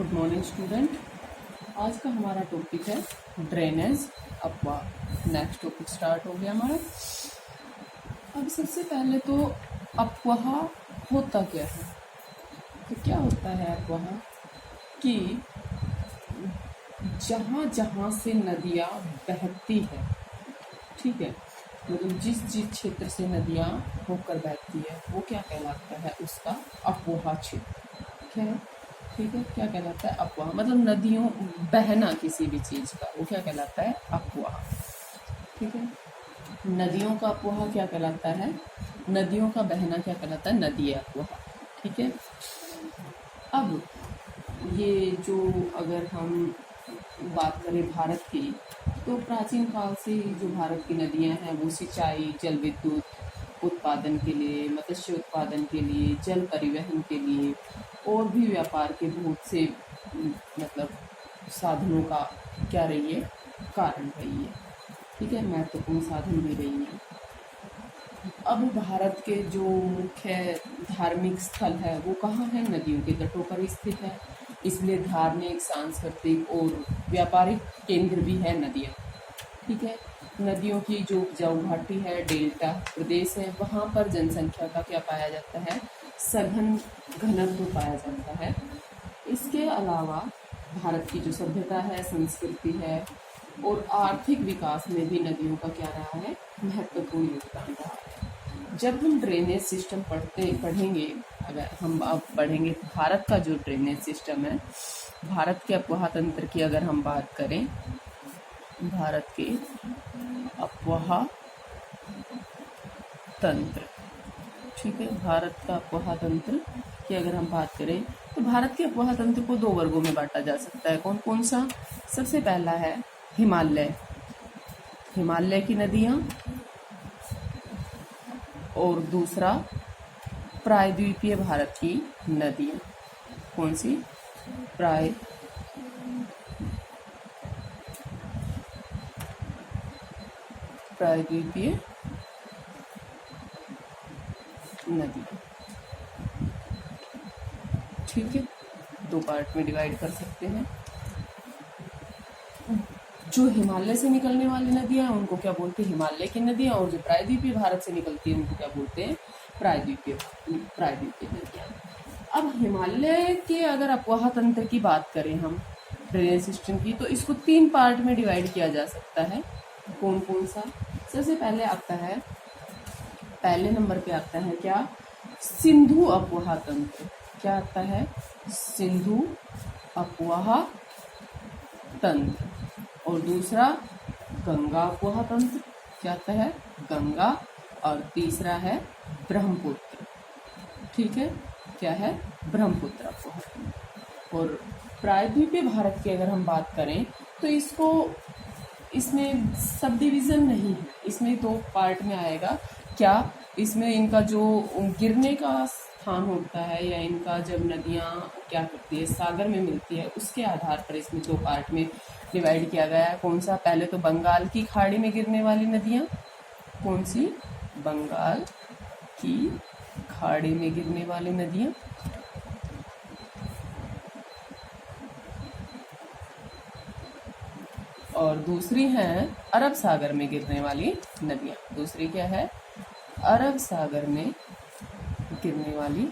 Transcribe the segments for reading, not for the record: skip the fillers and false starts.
Good morning student. आज का हमारा टॉपिक है ड्रेनेज अपवाह। नेक्स्ट टॉपिक स्टार्ट हो गया हमारा। अब सबसे पहले तो अपवाह होता क्या है? तो क्या होता है अपवाह कि जहाँ जहाँ से नदियाँ बहती है, ठीक है, मतलब जिस जिस क्षेत्र से नदियाँ होकर बहती है वो क्या कहलाता है? उसका अपवाह क्षेत्र। क्या है? ठीक है, क्या कहलाता है? अपवाह। मतलब नदियों बहना किसी भी चीज का, वो क्या कहलाता है? अपवाह। ठीक है, नदियों का अपवाह क्या कहलाता है? नदियों का बहना क्या कहलाता है? नदीय अपवाह। ठीक है, अब ये जो अगर हम बात करें भारत की, तो प्राचीन काल से जो भारत की नदियां हैं वो सिंचाई, जल विद्युत उत्पादन के लिए, मत्स्य उत्पादन के लिए, जल परिवहन के लिए और भी व्यापार के बहुत से मतलब साधनों का क्या रही है? कारण रही है। ठीक है, महत्वपूर्ण साधन भी रही है। अब भारत के जो मुख्य धार्मिक स्थल है वो कहाँ है? नदियों के तटों पर स्थित है, इसलिए धार्मिक, सांस्कृतिक और व्यापारिक केंद्र भी है नदियाँ। ठीक है, नदियों की जो उपजाऊ घाटी है, डेल्टा प्रदेश है, वहाँ पर जनसंख्या का क्या पाया जाता है? सघन घनत्व पाया जाता है। इसके अलावा भारत की जो सभ्यता है, संस्कृति है और आर्थिक विकास में भी नदियों का क्या रहा है? महत्वपूर्ण योगदान रहा है। जब हम ड्रेनेज सिस्टम पढ़ेंगे, अगर हम अब पढ़ेंगे भारत का जो ड्रेनेज सिस्टम है, भारत के अपवाह तंत्र की अगर हम बात करें, भारत के अपवाह तंत्र, ठीक है, भारत का अपवाह तंत्र की अगर हम बात करें तो भारत के अपवाह तंत्र को 2 वर्गों में बांटा जा सकता है। कौन कौन सा? सबसे पहला है हिमालय, हिमालय की नदियां, और दूसरा प्रायद्वीपीय भारत की नदियां। कौन सी? प्रायद्वीपीय नदियां। ठीक है, 2 पार्ट में डिवाइड कर सकते हैं। जो हिमालय से निकलने वाली नदियां हैं उनको क्या बोलते हैं? हिमालय की नदियां। और जो प्रायद्वीपीय भारत से निकलती है उनको क्या बोलते हैं? प्रायद्वीपीय नदियां। अब हिमालय के अगर अपवाह तंत्र की बात करें हम ड्रेनेज सिस्टम की, तो इसको 3 पार्ट में डिवाइड किया जा सकता है। कौन कौन सा? सबसे पहले आता है, पहले नंबर पे आता है क्या? सिंधु अपवाह तंत्र। क्या आता है? सिंधु अपवाह तंत्र। और दूसरा गंगा अपवाह तंत्र। क्या आता है? गंगा। और तीसरा है ब्रह्मपुत्र। ठीक है, क्या है? ब्रह्मपुत्र अपवाह तंत्र। और प्रायद्वीपीय भारत की अगर हम बात करें तो इसमें सब डिवीजन नहीं है, इसमें 2 पार्ट में आएगा। क्या? इसमें इनका जो गिरने का स्थान होता है या इनका जब नदियाँ क्या करती है, सागर में मिलती है, उसके आधार पर इसमें 2 पार्ट में डिवाइड किया गया है। कौन सा? पहले तो बंगाल की खाड़ी में गिरने वाली नदियाँ। कौन सी? बंगाल की खाड़ी में गिरने वाली नदियाँ। और दूसरी है अरब सागर में गिरने वाली नदियाँ। दूसरी क्या है? अरब सागर में गिरने वाली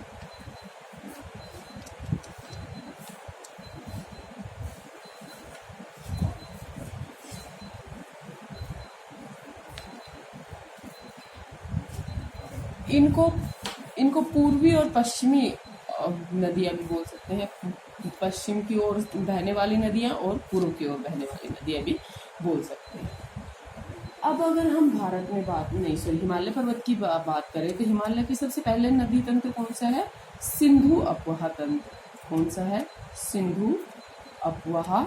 इनको पूर्वी और पश्चिमी नदियां भी बोल सकते हैं। पश्चिम की ओर बहने वाली नदियां और पूर्व की ओर बहने वाली नदियां भी बोल सकते हैं। अब अगर हम भारत में हिमालय पर्वत की बात करें तो हिमालय की सबसे पहले नदी तंत्र कौन सा है? सिंधु अपवाह तंत्र। कौन सा है? सिंधु अपवाह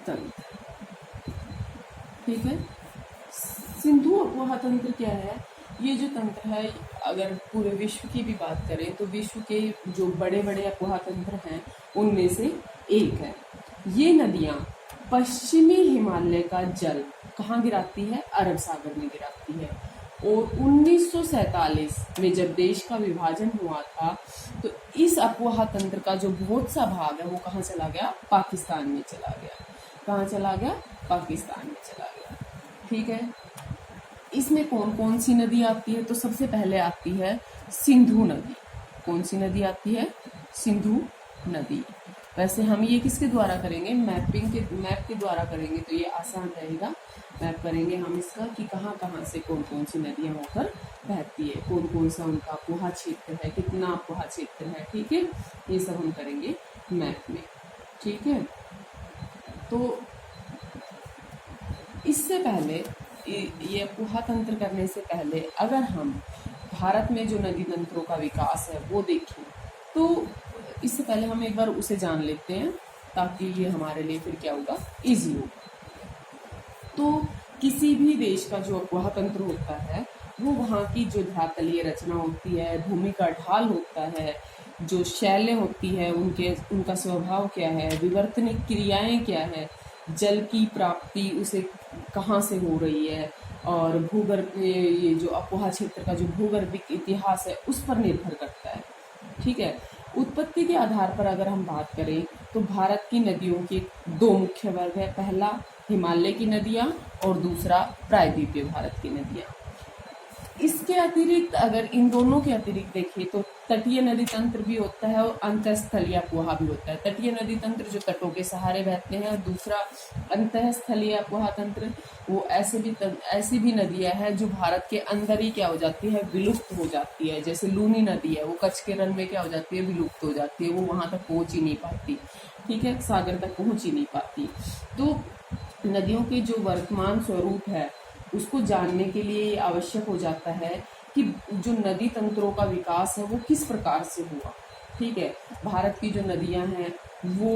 तंत्र। ठीक है, सिंधु अपवाह तंत्र क्या है? ये जो तंत्र है, अगर पूरे विश्व की भी बात करें तो विश्व के जो बड़े बड़े अपवाह तंत्र हैं उनमें से एक है। ये नदियाँ पश्चिमी हिमालय का जल कहाँ गिराती है? अरब सागर में गिराती है। और 1947 में जब देश का विभाजन हुआ था तो इस अफवाह तंत्र का जो बहुत सा भाग है वो कहाँ चला गया, पाकिस्तान में चला गया। कहाँ चला गया, पाकिस्तान में चला गया। ठीक है, इसमें कौन कौन सी नदी आती है, तो सबसे पहले आती है सिंधु नदी। कौन सी नदी आती है, सिंधु नदी। वैसे हम ये किसके द्वारा करेंगे, मैप के द्वारा करेंगे तो ये आसान रहेगा। मैप करेंगे हम इसका कि कहाँ कहाँ से कौन कौन सी नदियाँ होकर बहती है, कौन कौन सा उनका अफवाह क्षेत्र है, कितना अफवाह क्षेत्र है। ठीक है, ये सब हम करेंगे मैप में। ठीक है, तो इससे पहले ये अफवाह तंत्र करने से पहले अगर हम भारत में जो नदी तंत्रों का विकास है वो देखें तो इससे पहले हम एक बार उसे जान लेते हैं ताकि ये हमारे लिए फिर क्या होगा, इजी होगा। तो किसी भी देश का जो अफवाह तंत्र होता है वो वहाँ की जो धरातलीय रचना होती है, भूमि का ढाल होता है, जो शैलें होती है उनका स्वभाव क्या है, विवर्तनिक क्रियाएं क्या है, जल की प्राप्ति उसे कहाँ से हो रही है, और भूगर्भ ये जो अफवाह क्षेत्र का जो भूगर्भिक इतिहास है उस पर निर्भर करता है। ठीक है, उत्पत्ति के आधार पर अगर हम बात करें तो भारत की नदियों के दो मुख्य वर्ग है, पहला हिमालय की नदियाँ और दूसरा प्रायद्वीपीय भारत की नदियाँ। इसके अतिरिक्त अगर इन दोनों के अतिरिक्त देखें तो तटीय नदी तंत्र भी होता है और अंतःस्थलीय अफवाह भी होता है। तटीय नदी तंत्र जो तटों के सहारे बहते हैं, और दूसरा अंतःस्थलीय अफवाह तंत्र वो ऐसी भी नदियां हैं जो भारत के अंदर ही क्या हो जाती है, विलुप्त हो जाती है। जैसे लूनी नदी है, वो कच्छ के रण में क्या हो जाती है, विलुप्त हो जाती है, वो वहां तक पहुंच ही नहीं पाती। ठीक है, सागर तक पहुंच ही नहीं पाती। तो नदियों के जो वर्तमान स्वरूप है उसको जानने के लिए आवश्यक हो जाता है कि जो नदी तंत्रों का विकास है वो किस प्रकार से हुआ। ठीक है, भारत की जो नदियां हैं वो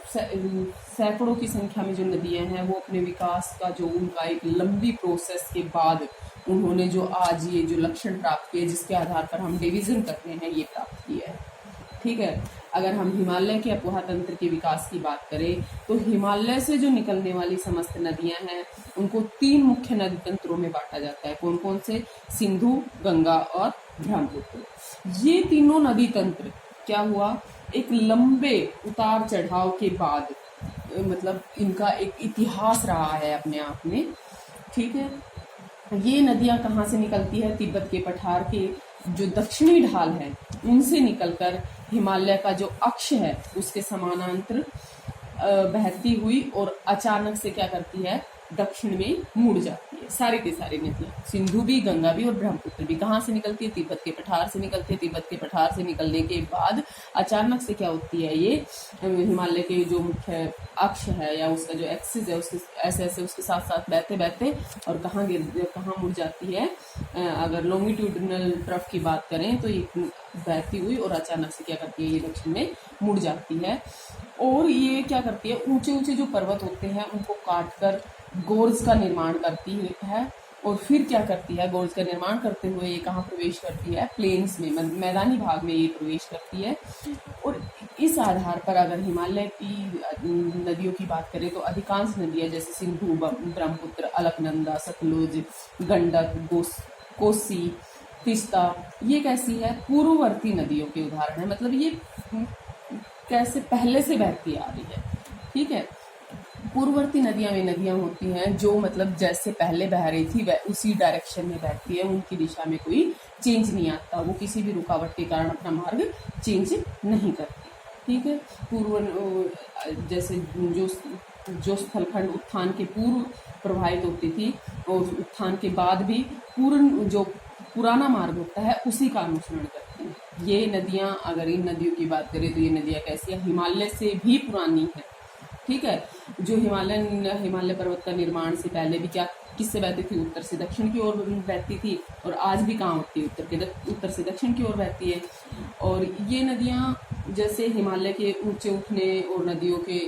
सैकड़ों की संख्या में जो नदियां हैं वो अपने विकास का जो उनका एक लंबी प्रोसेस के बाद उन्होंने जो आज ये जो लक्षण प्राप्त किए जिसके आधार पर हम डिवीजन करते हैं ये प्राप्त किया है। ठीक है, अगर हम हिमालय के अफवाह तंत्र के विकास की बात करें तो हिमालय से जो निकलने वाली समस्त नदियां हैं उनको तीन मुख्य नदी तंत्रों में बांटा जाता है। कौन कौन से, सिंधु, गंगा और ब्रह्मपुत्र। ये तीनों नदी तंत्र क्या हुआ, एक लंबे उतार चढ़ाव के बाद मतलब इनका एक इतिहास रहा है अपने आप में। ठीक है, ये नदियां कहाँ से निकलती है, तिब्बत के पठार के जो दक्षिणी ढाल है उनसे निकलकर हिमालय का जो अक्ष है उसके समानांतर बहती हुई और अचानक से क्या करती है, दक्षिण में मुड़ जाती है। सारी की सारी नदियां, सिंधु भी, गंगा भी और ब्रह्मपुत्र भी कहाँ से निकलती है, तिब्बत के पठार से निकलती है। तिब्बत के पठार से निकलने के बाद अचानक से क्या होती है, ये हिमालय के जो मुख्य अक्ष है या उसका जो एक्सिस है उसके ऐसे ऐसे उसके साथ साथ बहते बहते और कहाँ मुड़ जाती है। अगर लॉन्गिट्यूडिनल ट्रफ की बात करें तो ये बहती हुई और अचानक से क्या करती है, ये दक्षिण में मुड़ जाती है। और ये क्या करती है, ऊंचे ऊंचे जो पर्वत होते हैं उनको काटकर गोर्ज का निर्माण करती है। और फिर क्या करती है, गोर्ज का निर्माण करते हुए ये कहाँ प्रवेश करती है, प्लेन्स में, मैदानी भाग में ये प्रवेश करती है। और इस आधार पर अगर हिमालय की नदियों की बात करें तो अधिकांश नदियां जैसे सिंधु, ब्रह्मपुत्र, अलकनंदा, सतलुज, गंडक, कोसी, तीस्ता, ये कैसी है, पूर्ववर्ती नदियों के उदाहरण है। मतलब ये कैसे पहले से बहती आ रही है। ठीक है, पूर्ववर्ती नदियां वे नदियां होती हैं जो मतलब जैसे पहले बह रही थी वह उसी डायरेक्शन में बहती है, उनकी दिशा में कोई चेंज नहीं आता, वो किसी भी रुकावट के कारण अपना मार्ग चेंज नहीं करती। ठीक है, पूर्व जैसे जो स्थलखंड उत्थान के पूर्व प्रवाहित होती थी और उत्थान के बाद भी पूर्ण जो पुराना मार्ग होता है उसी का अनुसरण करती हैं। ये नदियां, अगर इन नदियों की बात करें तो ये नदियां कैसी है, हिमालय से भी पुरानी है। ठीक है, जो हिमालय पर्वत का निर्माण से पहले भी क्या किससे बहती थी, उत्तर से दक्षिण की ओर बहती थी, और आज भी कहाँ होती है, उत्तर से दक्षिण की ओर बहती है। और ये नदियाँ जैसे हिमालय के ऊंचे उठने और नदियों के,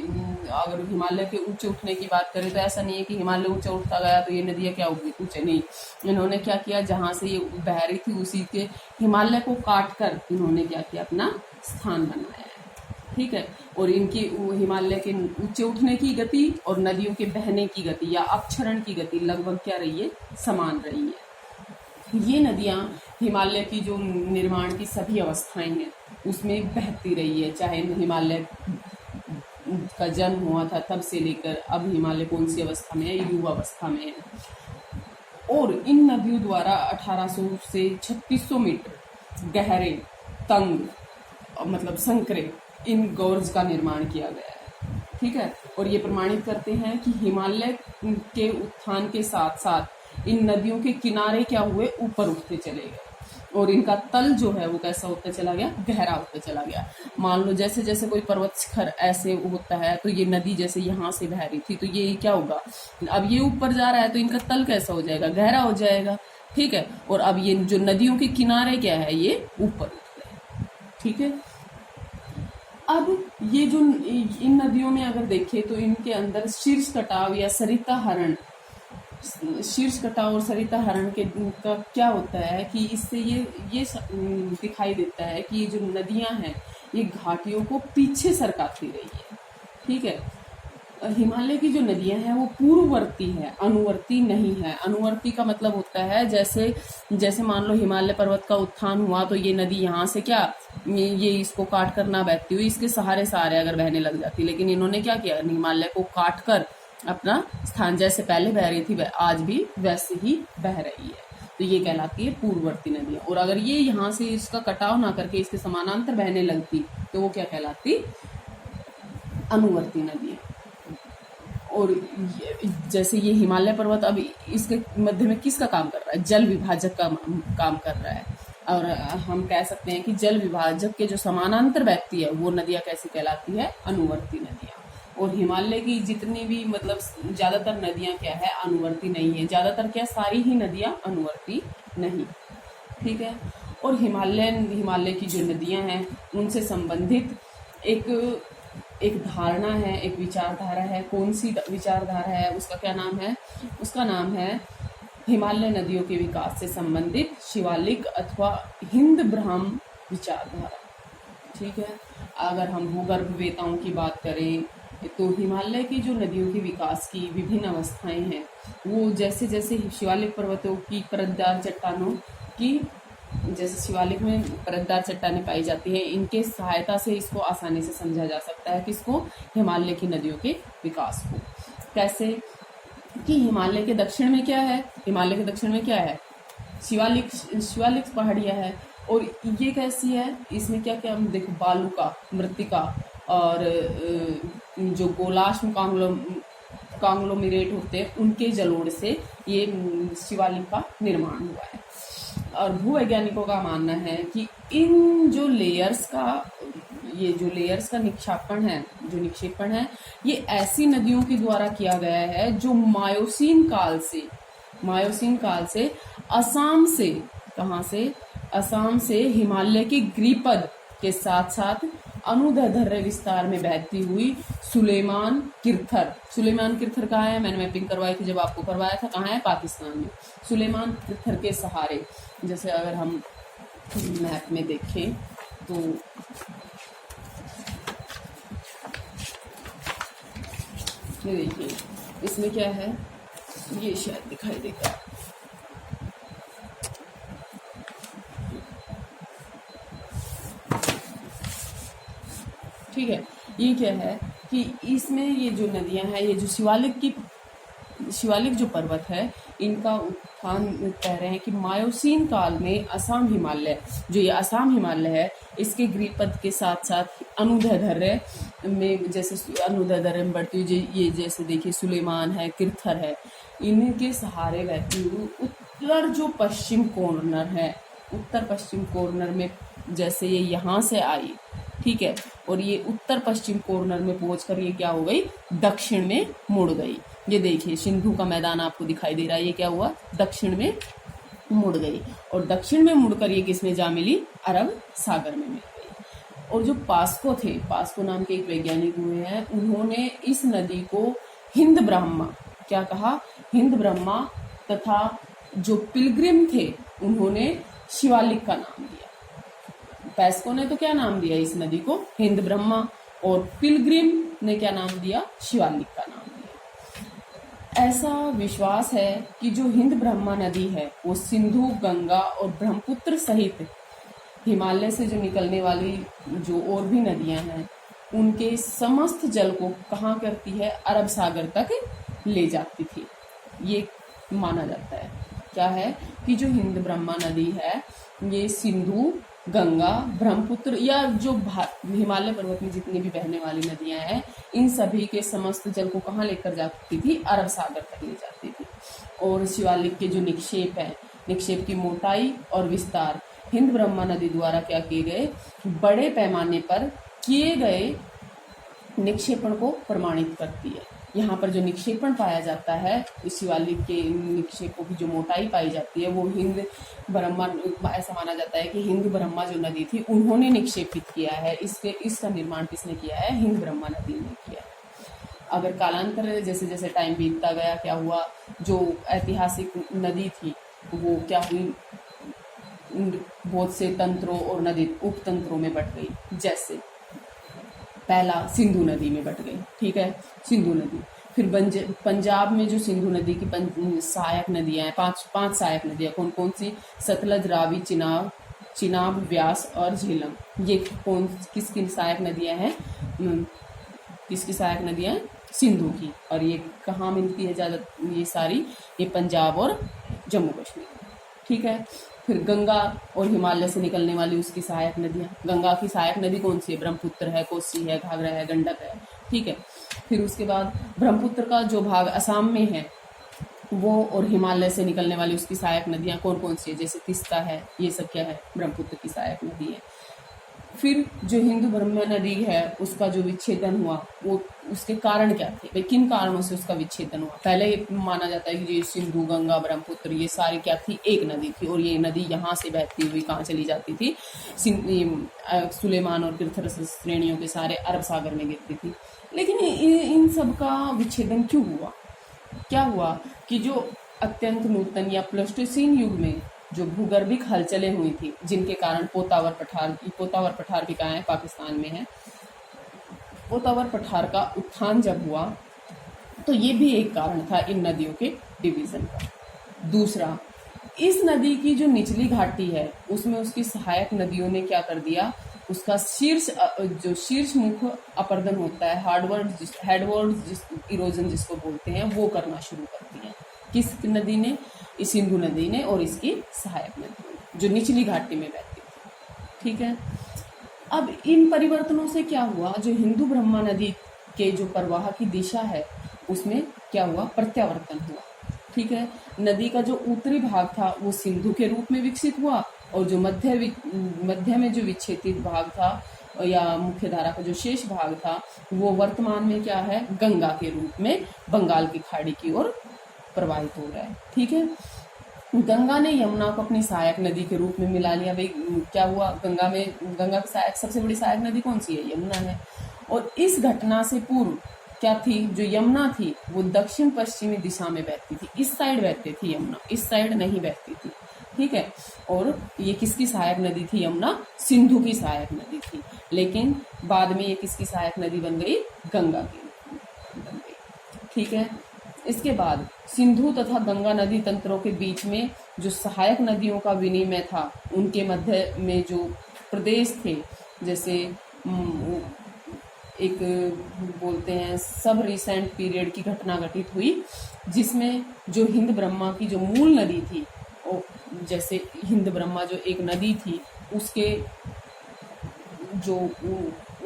अगर हिमालय के ऊंचे उठने की बात करें तो ऐसा नहीं है कि हिमालय ऊंचा उठता गया तो ये नदियाँ क्या होगी, ऊंचे नहीं। इन्होंने क्या किया, जहाँ से ये बह रही थी उसी के हिमालय को काट कर इन्होंने क्या किया, अपना स्थान बनाया है। ठीक है, और इनकी हिमालय के ऊंचे उठने की गति और नदियों के बहने की गति या अपक्षरण की गति लगभग क्या रही है, समान रही है। ये नदियाँ हिमालय की जो निर्माण की सभी अवस्थाएं हैं उसमें बहती रही है, चाहे हिमालय का जन्म हुआ था तब से लेकर अब हिमालय कौन सी अवस्था में है, युवा अवस्था में है। और इन नदियों द्वारा 1800 से 3600 मीटर गहरे तंग मतलब संकरे इन गॉर्ज का निर्माण किया गया है। ठीक है, और ये प्रमाणित करते हैं कि हिमालय के उत्थान के साथ साथ इन नदियों के किनारे क्या हुए, ऊपर उठते चले गए और इनका तल जो है वो कैसा होता चला गया, गहरा होता चला गया। मान लो जैसे जैसे कोई पर्वत शिखर ऐसे होता है तो ये नदी जैसे यहाँ से बह रही थी तो ये क्या होगा, अब ये ऊपर जा रहा है तो इनका तल कैसा हो जाएगा, गहरा हो जाएगा। ठीक है, और अब ये जो नदियों के किनारे क्या है, ये ऊपर उठ गए। ठीक है, अब ये जो इन नदियों में अगर देखें तो इनके अंदर शीर्ष कटाव या सरिता हरण, शीर्ष कटाव और सरिता हरण के का क्या होता है कि इससे ये दिखाई देता है कि ये जो नदियां हैं ये घाटियों को पीछे सरकाती रही है। ठीक है, हिमालय की जो नदियां हैं वो पूर्ववर्ती है, अनुवर्ती नहीं है। अनुवर्ती का मतलब होता है जैसे जैसे मान लो हिमालय पर्वत का उत्थान हुआ तो ये नदी यहाँ से क्या ये इसको काट कर ना बहती हुई इसके सहारे सहारे अगर बहने लग जाती, लेकिन इन्होंने क्या किया, हिमालय को काट कर अपना स्थान जैसे पहले बह रही थी आज भी वैसे ही बह रही है, तो ये कहलाती है पूर्ववर्ती नदियां। और अगर ये यहाँ से इसका कटाव ना करके इसके समानांतर बहने लगती तो वो क्या कहलाती, अनुवर्ती नदियां। और जैसे ये हिमालय पर्वत अब इसके मध्य में किसका काम कर रहा है, जल विभाजक का काम कर रहा है। और हम कह सकते हैं कि जल विभाजक के जो समानांतर बहती है वो नदियां कैसी कहलाती है, अनुवर्ती नदियां। और हिमालय की जितनी भी मतलब ज्यादातर नदियां क्या है, अनुवर्ती नहीं है, ज्यादातर क्या सारी ही नदियां अनुवर्ती नहीं। ठीक है, और हिमालय की जो नदियां हैं उनसे संबंधित एक धारणा है, एक विचारधारा है। कौन सी विचारधारा है, उसका क्या नाम है, उसका नाम है हिमालय नदियों के विकास से संबंधित शिवालिक अथवा हिंद ब्राह्म विचारधारा। ठीक है, अगर हम भूगर्भ वेताओं की बात करें तो हिमालय की जो नदियों के विकास की विभिन्न अवस्थाएं हैं वो जैसे जैसे शिवालिक पर्वतों की परतदार चट्टानों की, जैसे शिवालिक में परतदार चट्टानें पाई जाती हैं, इनके सहायता से इसको आसानी से समझा जा सकता है, किसको, हिमालय की नदियों के विकास को। कैसे कि हिमालय के दक्षिण में क्या है, हिमालय के दक्षिण में क्या है, शिवालिक पहाड़ियां है। और ये कैसी है, इसमें क्या क्या देखो, बालुका, मृत्तिका और जो गोलाश्म कांग्लोमेरेट होते हैं उनके जलोढ़ से ये शिवालिक का निर्माण हुआ है। और भूवैज्ञानिकों का मानना है कि इन जो लेयर्स का निक्षेपण है ये ऐसी नदियों के द्वारा किया गया है जो मायोसीन काल से असम से हिमालय के गिरिपद के साथ साथ अनुदैर्ध्य विस्तार में बहती हुई सुलेमान किरथर कहाँ है, मैंने मैपिंग करवाई थी जब आपको करवाया था, कहाँ है, पाकिस्तान में। सुलेमान किरथर के सहारे, जैसे अगर हम मैप में देखें तो ये देखिए इसमें क्या है, ये शायद दिखाई देगा, ठीक है। ये क्या है कि इसमें ये जो नदियां हैं, ये जो शिवालिक जो पर्वत है इनका उत्थान कह रहे हैं कि मायोसीन काल में असम हिमालय है, इसके गिरिपद के साथ साथ अनुदैर्ध्य में, जैसे अनुदैर्ध्य में बढ़ती हुई ये जैसे देखिए सुलेमान है, किरथर है, इनके सहारे बहती हुई उत्तर पश्चिम कॉर्नर में जैसे ये यहाँ से आई, ठीक है, और ये उत्तर पश्चिम कॉर्नर में पहुंचकर ये क्या हो गई, दक्षिण में मुड़ गई। ये देखिए सिंधु का मैदान आपको दिखाई दे रहा है, ये क्या हुआ, दक्षिण में मुड़ गई। और दक्षिण में मुड़कर ये किस में जा मिली, अरब सागर में मिल गई। और जो पास्को नाम के एक वैज्ञानिक हुए हैं, उन्होंने इस नदी को हिंद ब्रह्मा, क्या कहा, हिंद ब्रह्मा, तथा जो पिलग्रिम थे उन्होंने शिवालिक का नाम दिया। पैस्को ने तो क्या नाम दिया इस नदी को, हिंद ब्रह्मा, और पिलग्रिम ने क्या नाम दिया, शिवालिक का नाम दिया। ऐसा विश्वास है कि जो हिंद ब्रह्मा नदी है वो सिंधु, गंगा और ब्रह्मपुत्र सहित हिमालय से जो निकलने वाली जो और भी नदियां हैं उनके समस्त जल को कहाँ करती है, अरब सागर तक ले जाती थी। ये माना जाता है क्या है कि जो हिंद ब्रह्मा नदी है ये सिंधु, गंगा, ब्रह्मपुत्र या जो हिमालय पर्वत में जितनी भी बहने वाली नदियां हैं इन सभी के समस्त जल को कहाँ लेकर जाती थी, अरब सागर तक ले जाती थी। और शिवालिक के जो निक्षेप है, निक्षेप की मोटाई और विस्तार हिंद ब्रह्मा नदी द्वारा क्या किए गए, बड़े पैमाने पर किए गए निक्षेपण को प्रमाणित करती है। यहाँ पर जो निक्षेपण पाया जाता है, इस शिवालिक के निक्षेपों की जो मोटाई पाई जाती है वो हिंद ब्रह्मा, ऐसा माना जाता है कि हिंद ब्रह्मा जो नदी थी उन्होंने निक्षेपित किया है। इसका निर्माण किसने किया है, हिंद ब्रह्मा नदी ने किया है। अगर कालांतर जैसे जैसे टाइम बीतता गया क्या हुआ, जो ऐतिहासिक नदी थी वो क्या हुई, बहुत से तंत्रों और नदी उपतंत्रों में बट गई। जैसे पहला सिंधु नदी में बट गई, ठीक है, सिंधु नदी। फिर पंजाब में जो सिंधु नदी की सहायक नदियां हैं, पांच सहायक नदियां कौन कौन सी, सतलज, रावी, चिनाब, व्यास और झेलम। ये किसकी सहायक नदियां हैं, किसकी सहायक नदियां हैं, सिंधु की। और ये कहाँ मिलती है ज्यादा, ये सारी ये पंजाब और जम्मू कश्मीर, ठीक है। फिर गंगा और हिमालय से निकलने वाली उसकी सहायक नदियां, गंगा की सहायक नदी कौन सी है, ब्रह्मपुत्र है, कोसी है, घाघरा है, गंडक है, ठीक है। फिर उसके बाद ब्रह्मपुत्र का जो भाग असम में है वो, और हिमालय से निकलने वाली उसकी सहायक नदियां कौन कौन सी है, जैसे तिस्ता है, ये सब क्या है, ब्रह्मपुत्र की सहायक नदी है। फिर जो हिंदू ब्रह्मा नदी है उसका जो विच्छेदन हुआ वो उसके कारण क्या थे, भाई किन कारणों से उसका विच्छेदन हुआ। पहले माना जाता है कि ये सिंधु, गंगा, ब्रह्मपुत्र ये सारी क्या थी, एक नदी थी, और ये नदी यहाँ से बहती हुई कहाँ चली जाती थी, सुलेमान और पृथ्वी श्रेणियों के सारे अरब सागर में गिरती थी। लेकिन इन सब का विच्छेदन क्यों हुआ, क्या हुआ कि जो अत्यंत नूतन या प्लेस्टोसीन युग में जो भूगर्भिक हलचलें हुई थी, जिनके कारण पोतावर पठार भी कहाँ है, पाकिस्तान में है, पोतावर पठार का उत्थान जब हुआ तो ये भी एक कारण था इन नदियों के डिवीजन का। दूसरा, इस नदी की जो निचली घाटी है उसमें उसकी सहायक नदियों ने क्या कर दिया, उसका शीर्ष मुख अपर्दन होता है, हेडवर्ड इरोजन जिसको बोलते हैं, वो करना शुरू करती है। किस नदी ने, इस सिंधु नदी ने, और इसकी सहायक नदी जो निचली घाटी में बहती थी, ठीक है। अब इन परिवर्तनों से क्या हुआ, जो हिंदू ब्रह्मा नदी के जो प्रवाह की दिशा है उसमें क्या हुआ, प्रत्यावर्तन हुआ, ठीक है। नदी का जो उत्तरी भाग था वो सिंधु के रूप में विकसित हुआ, और जो मध्य में जो विच्छेदित भाग था या मुख्य धारा का जो शेष भाग था वो वर्तमान में क्या है, गंगा के रूप में बंगाल की खाड़ी की ओर प्रवाहित हो रहा है, ठीक है। गंगा ने यमुना को अपनी सहायक नदी के रूप में मिला लिया। भाई क्या हुआ, गंगा की सहायक सबसे बड़ी सहायक नदी कौन सी है, यमुना है। और इस घटना से पूर्व क्या थी, जो यमुना थी वो दक्षिण पश्चिमी दिशा में बहती थी, इस साइड बहती थी यमुना, इस साइड नहीं बहती थी, ठीक है। और ये किसकी सहायक नदी थी, यमुना सिंधु की सहायक नदी थी। लेकिन बाद में ये किसकी सहायक नदी बन गई, गंगा की बन गई, ठीक है। इसके बाद सिंधु तथा गंगा नदी तंत्रों के बीच में जो सहायक नदियों का विनिमय था, उनके मध्य में जो प्रदेश थे, जैसे एक बोलते हैं सब रिसेंट पीरियड की घटना घटित हुई, जिसमें जो हिंद ब्रह्मा की जो मूल नदी थी, जैसे हिंद ब्रह्मा जो एक नदी थी उसके जो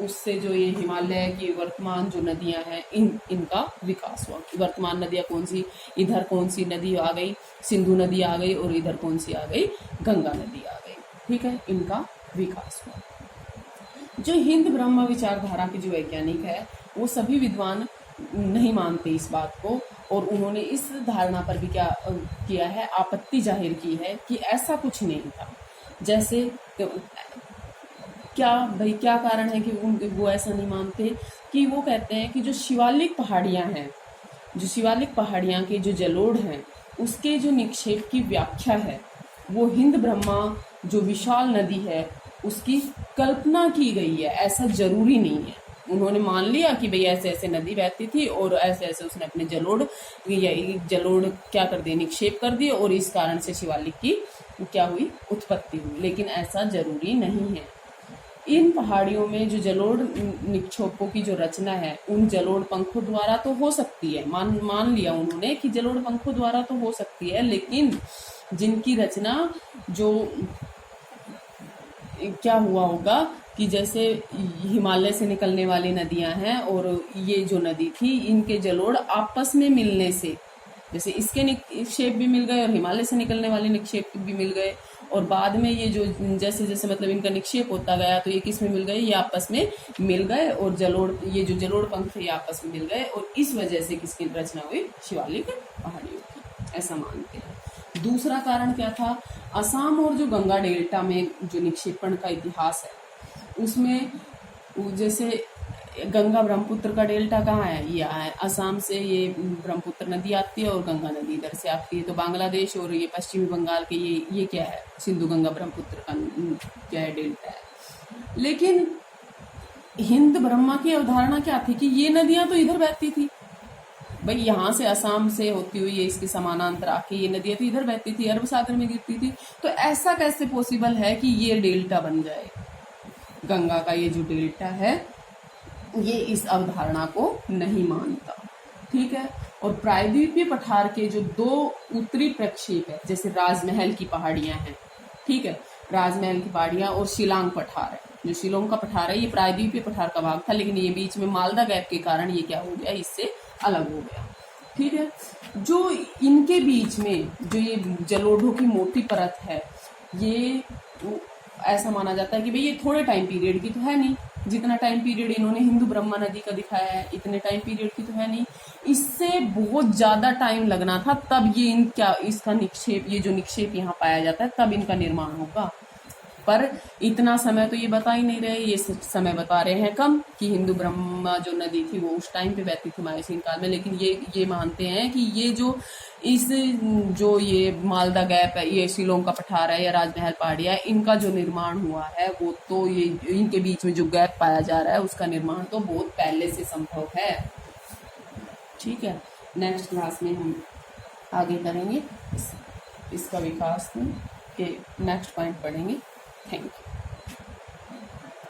उससे जो ये हिमालय की वर्तमान जो नदियां हैं इनका विकास हुआ। वर्तमान नदियां कौन सी, इधर कौन सी नदी आ गई, सिंधु नदी आ गई, और इधर कौन सी आ गई, गंगा नदी आ गई, ठीक है। इनका विकास हुआ। जो हिंद ब्रह्मा विचारधारा के जो वैज्ञानिक है वो सभी विद्वान नहीं मानते इस बात को, और उन्होंने इस धारणा पर भी क्या किया है, आपत्ति जाहिर की है कि ऐसा कुछ नहीं था। जैसे क्या कारण है कि वो ऐसा नहीं मानते, कि वो कहते हैं कि जो शिवालिक पहाड़ियां हैं, जो शिवालिक पहाड़ियां के जो जलोढ़ हैं उसके जो निक्षेप की व्याख्या है वो हिंद ब्रह्मा जो विशाल नदी है उसकी कल्पना की गई है, ऐसा जरूरी नहीं है। उन्होंने मान लिया कि भाई ऐसे ऐसे नदी बहती थी और ऐसे ऐसे उसने अपने जलोढ़ क्या कर दिए, निक्षेप कर दिए, और इस कारण से शिवालिक की क्या हुई, उत्पत्ति हुई। लेकिन ऐसा जरूरी नहीं है। इन पहाड़ियों में जो जलोढ़ निक्षेपों की जो रचना है उन जलोढ़ पंखों द्वारा तो हो सकती है, मान लिया उन्होंने कि जलोढ़ पंखों द्वारा तो हो सकती है, लेकिन जिनकी रचना जो क्या हुआ होगा कि जैसे हिमालय से निकलने वाली नदियां हैं और ये जो नदी थी, इनके जलोढ़ आपस में मिलने से, जैसे इसके निक्षेप भी मिल गए और हिमालय से निकलने वाले निक्षेप भी मिल गए, और बाद में ये जो जैसे जैसे मतलब इनका निक्षेप होता गया तो ये किस में मिल गए, ये आपस में मिल गए, और ये जो जलोढ़ पंख ये आपस में मिल गए, और इस वजह से किसकी रचना हुई, शिवालिक पहाड़ियों की, ऐसा मानते हैं। दूसरा कारण क्या था, असम और जो गंगा डेल्टा में जो निक्षेपण का इतिहास है उसमें जैसे गंगा ब्रह्मपुत्र का डेल्टा कहाँ है, ये है असम से, ये ब्रह्मपुत्र नदी आती है और गंगा नदी इधर से आती है, तो बांग्लादेश और ये पश्चिमी बंगाल के ये क्या है, सिंधु गंगा ब्रह्मपुत्र का क्या है, डेल्टा है। लेकिन हिंद ब्रह्मा की अवधारणा क्या थी कि ये नदियां तो इधर बहती थी, भाई यहाँ से असम से होती हुई ये इसके समानांतर आके ये नदियां तो इधर बहती थी, अरब सागर में गिरती थी, तो ऐसा कैसे पॉसिबल है कि ये डेल्टा बन जाए, गंगा का ये जो डेल्टा है ये इस अवधारणा को नहीं मानता, ठीक है। और प्रायद्वीपीय पठार के जो दो उत्तरी प्रक्षेप है, जैसे राजमहल की पहाड़ियां हैं, ठीक है, राजमहल की पहाड़ियां और शिलांग पठार है, जो शिलोंग का पठार है ये प्रायद्वीपीय पठार का भाग था, लेकिन ये बीच में मालदा गैप के कारण ये क्या हो गया, इससे अलग हो गया, ठीक है। जो इनके बीच में जो ये जलोढ़ों की मोटी परत है, ये ऐसा माना जाता है कि भाई ये थोड़े टाइम पीरियड की तो है नहीं, जितना टाइम पीरियड इन्होंने हिंदू ब्रह्मा नदी का दिखाया है इतने टाइम पीरियड की तो है नहीं, इससे बहुत ज्यादा टाइम लगना था, तब ये इसका निक्षेप, ये जो निक्षेप यहाँ पाया जाता है तब इनका निर्माण होगा। पर इतना समय तो ये बता ही नहीं रहे, ये समय बता रहे हैं कम कि हिंदू ब्रह्मा जो नदी थी वो उस टाइम पे बहती थी मायसीन काल में, लेकिन ये मानते हैं कि ये जो ये मालदा गैप है, ये शिलोंग का पठार है या राजमहल पहाड़िया है, इनका जो निर्माण हुआ है वो तो ये इनके बीच में जो गैप पाया जा रहा है उसका निर्माण तो बहुत पहले से संभव है, ठीक है। नेक्स्ट क्लास में हम आगे करेंगे इसका विकास के नेक्स्ट पॉइंट पढ़ेंगे। Thank you.